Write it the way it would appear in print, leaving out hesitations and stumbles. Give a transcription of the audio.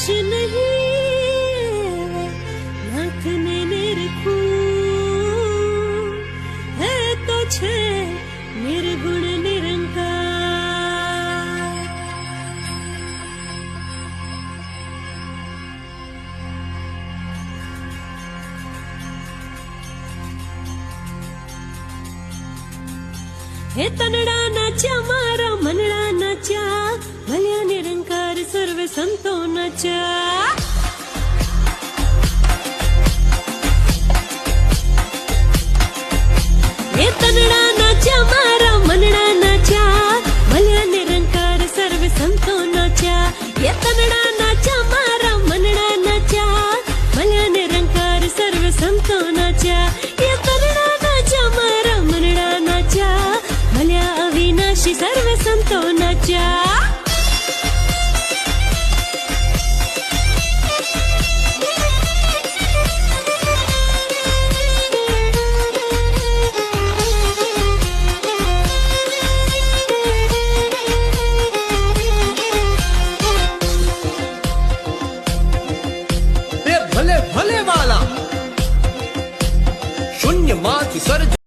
નાશ નહીં નાથને નિરખું હે તો છે નિર્ગુણ નિરંકાર. હે તનડા નાચ્યા મારા મનડા નાચ્યા ભલ્યા નિરંકાર સર્વે સંતો નાચ્યા. હે તનડા નાચ્યા મારા મનડા નાચ્યા ભલ્યા નિરંકાર સર્વે સંતો નાચ્યા. હે તનડા નાચ્યા મારા મનડા નાચ્યા ભલ્યા નિરંકાર સર્વે સંતો નાચ્યા. હે તનડા નાચ્યા મારા મનડા નાચ્યા ભલ્યા અવિનાશી સર્વે સંતો નાચ્યા. ભલે ભલે વાલા શૂન્ય માંથી સર્જ